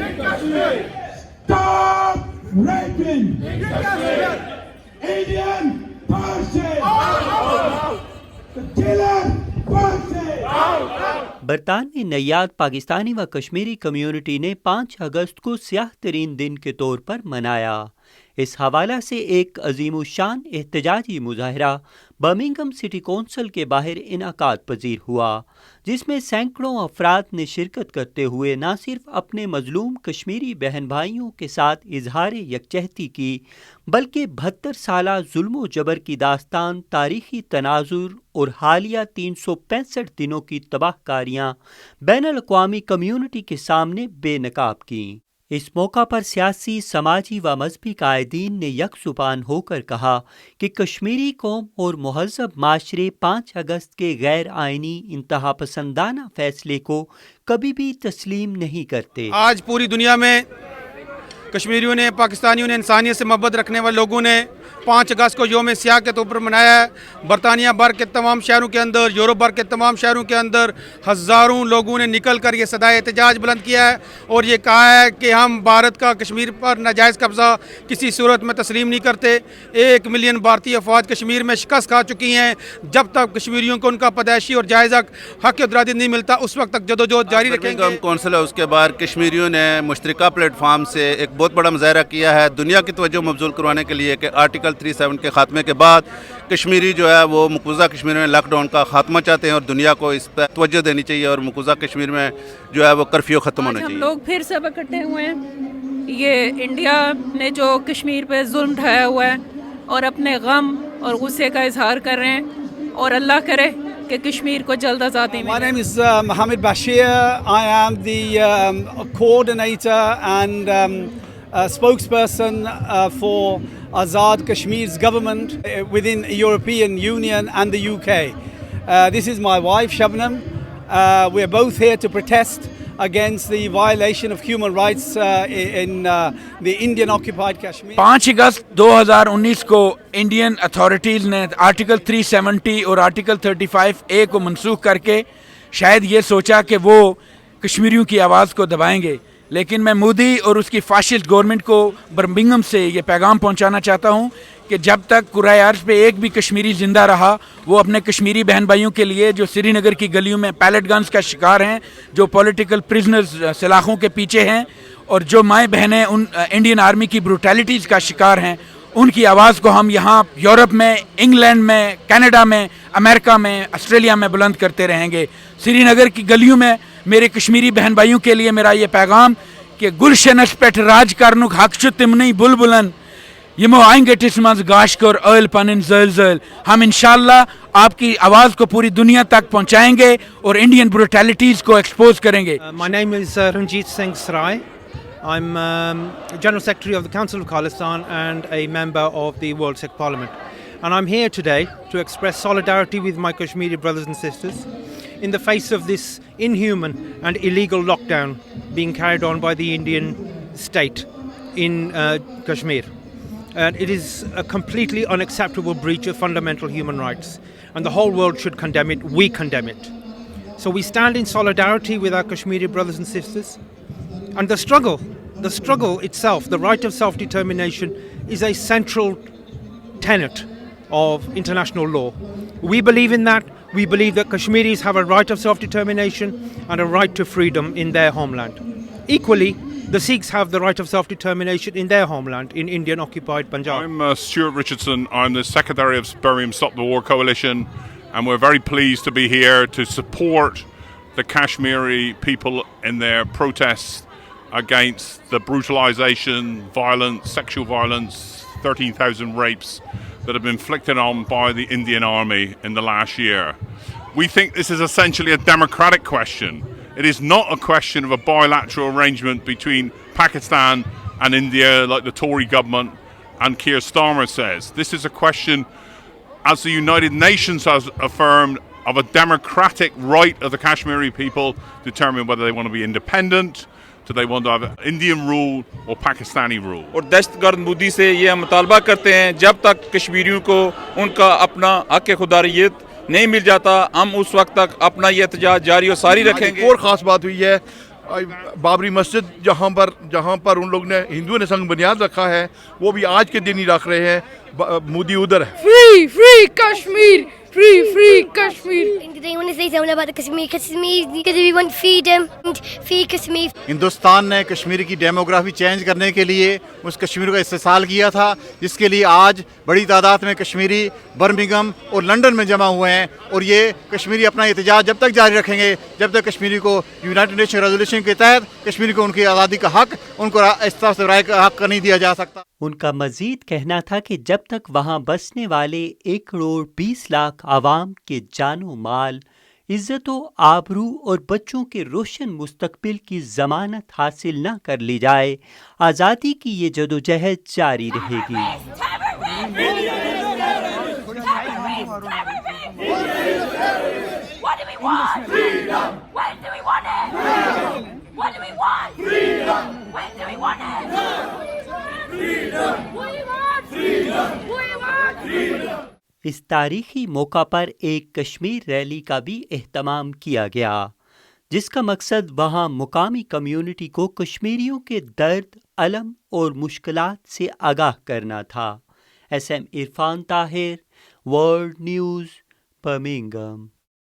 Stop raping Indian persons. The killer persons. बरतानवी Nayyad Pakistani व Kashmiri community ने 5 अगस्त को स्याह तरीन दिन के तौर पर मनाया। इस हवाला से एक अजीमुशान एहतजाजी मुजाहरा बर्मिंघम सिटी कौंसिल के बाहर इनाकाद पजीर हुआ, जिसमें सैकड़ों अफराद ने शिरकत करते हुए न सिर्फ अपने मजलूम कश्मीरी बहन भाइयों के साथ इजहार यकजहती की, बल्कि 72 साला जुल्म जबर की दास्तान, तारीखी तनाजुर और हालिया 365 दिनों की तबाहकारियाँ बैनुल अक़वामी कम्यूनिटी के सामने बेनकाब की। इस मौका पर सियासी, समाजी व मजहबी कायदीन ने यकजुबान होकर कहा कि कश्मीरी कौम और महज़ब माशरे 5 अगस्त के गैर आइनी इंतहा पसंदाना फैसले को कभी भी तस्लीम नहीं करते। आज पूरी दुनिया में कश्मीरियों ने, पाकिस्तानियों ने, इंसानियत से मोहब्बत रखने वाले लोगों ने 5 अगस्त को योम सियाह के तौर पर मनाया है। बरतानिया भर के तमाम शहरों के अंदर, यूरोप भर के तमाम शहरों के अंदर हज़ारों लोगों ने निकल कर ये सदाए एहतजाज बुलंद किया है और ये कहा है कि हम भारत का कश्मीर पर नाजायज़ कब्ज़ा किसी सूरत में तस्लीम नहीं करते। 1 मिलियन भारतीय अफवाज कश्मीर में शिकस्त खा चुकी हैं। जब तक कश्मीरियों को उनका पैदाइशी और जायज़ हक दरादी नहीं मिलता, उस वक्त तक जदोजहद जारी रखेंगे। कौंसिल है, उसके बाद कश्मीरियों ने मुश्तरका प्लेटफार्म से एक बहुत बड़ा मुजाहरा किया है दुनिया की तवज्जो मबजूल करवाने के लिए कि आर्टिकल 37 के खात्मे के बाद कश्मीरी जो है वो मकबूजा कश्मीर में लॉकडाउन का खात्मा चाहते हैं और दुनिया को इस पर तवज्जो देनी चाहिए और मकबूजा कश्मीर में जो है वो कर्फ्यू ख़त्म होना चाहिए। हम लोग फिर सब इकट्ठे हुए हैं। ये इंडिया ने जो कश्मीर पे जुल्म ढाया हुआ है और अपने गम और गुस्से का इजहार कर रहे हैं और अल्लाह करे कि कश्मीर को जल्द आज़ादी मिले। My name is Mohammed Bashir. I am the coordinator and spokesperson for Azad Kashmir's government within the European Union and the UK. This is my wife Shabnam. We are both here to protest against the violation of human rights in the Indian occupied Kashmir. 5 अगस्त 2019 को Indian authorities ने article 370 और article 35A को मनसूख करके शायद ये सोचा कि वो कश्मीरियों की आवाज़ को दबाएंगे, लेकिन मैं मोदी और उसकी फाशिस्ट गवर्नमेंट को बर्मिंघम से ये पैगाम पहुंचाना चाहता हूं कि जब तक कुराए अर्ज पे एक भी कश्मीरी जिंदा रहा, वो अपने कश्मीरी बहन भाइयों के लिए जो श्रीनगर की गलियों में पैलेट गन्स का शिकार हैं, जो पॉलिटिकल प्रिजनर्स सलाखों के पीछे हैं और जो माएँ बहनें उन इंडियन आर्मी की ब्रूटैलिटीज़ का शिकार हैं, उनकी आवाज़ को हम यहाँ यूरोप में, इंग्लैंड में, कनाडा में, अमेरिका में, ऑस्ट्रेलिया में बुलंद करते रहेंगे। श्रीनगर की गलियों में मेरे कश्मीरी बहन भाइयों के लिए मेरा ये पैगाम कि गुलशनस पेट राज करनुक हक छु तिमनी बुलबुलन यमो आएंगे टिस्मंस गाशकर ऑयल पनिन जल हम इंशाल्लाह आपकी आवाज़ को पूरी दुनिया तक पहुंचाएंगे और इंडियन ब्रूटैलिटीज़ को एक्सपोज करेंगे। My name is Ranjit Singh Sarai. I'm General Secretary of the Council of Khalistan and a member of the World Sikh Parliament. And I'm here today to express solidarity with my Kashmiri brothers and sisters in the face of this inhuman and illegal lockdown being carried on by the Indian state in Kashmir. And it is a completely unacceptable breach of fundamental human rights. And the whole world should condemn it. We condemn it. So we stand in solidarity with our Kashmiri brothers and sisters. And the struggle itself, the right of self-determination, is a central tenet of international law. We believe in that. We believe that Kashmiris have a right of self-determination and a right to freedom in their homeland. Equally, the Sikhs have the right of self-determination in their homeland, in Indian-occupied Punjab. I'm Stuart Richardson. I'm the Secretary of Birmingham Stop the War Coalition, and we're very pleased to be here to support the Kashmiri people in their protests against the brutalisation, violence, sexual violence, 13,000 rapes that have been inflicted on by the Indian Army in the last year. We think this is essentially a democratic question. It is not a question of a bilateral arrangement between Pakistan and India like the Tory government and Keir Starmer says. This is a question, as the United Nations has affirmed, of a democratic right of the Kashmiri people to determine whether they want to be independent, do they want to have Indian rule or Pakistani rule. और दहशतगर्द मोदी से ये हम मुतालबा करते हैं जब तक कश्मीरियों को उनका अपना हक खुदारियत नहीं मिल जाता, हम उस वक्त तक अपना ये एहतजाज जारी और सारी रखेंगे। और ख़ास बात हुई है बाबरी मस्जिद जहाँ पर उन लोग ने हिंदुओं ने संग बुनियाद रखा है, वो भी आज के दिन ही रख रहे हैं। मोदी उधर है। Free Kashmir, free Kashmir. They want to say something about Kashmir because we want freedom and free Kashmir. Hindustan ने कश्मीर की डेमोग्राफी चेंज करने के लिए उस कश्मीर का इस्तेसाल किया था, जिसके लिए आज बड़ी तादाद में कश्मीरी बर्मिंघम और लंदन में जमा हुए हैं। और ये कश्मीरी अपना एहतजाज जब तक जारी रखेंगे जब तक कश्मीरी को यूनाइटेड नेशन रेजोल्यूशन के तहत कश्मीरी को उनकी आज़ादी का हक, उनको इस तरह से राय का हक नहीं दिया जा सकता। उनका मजीद कहना था कि जब तक वहां बसने वाले 1 करोड़ 20 लाख आवाम के जानो माल, इज्जतो आबरू और बच्चों के रोशन मुस्तकबिल की जमानत हासिल न कर ली जाए, आज़ादी की ये जदोजहद जारी रहेगी। इस तारीखी मौका पर एक कश्मीर रैली का भी एहतमाम किया गया, जिसका मकसद वहां मुकामी कम्युनिटी को कश्मीरियों के दर्द, अलम और मुश्किलात से आगाह करना था। SM Irfan Tahir, world news, Birmingham.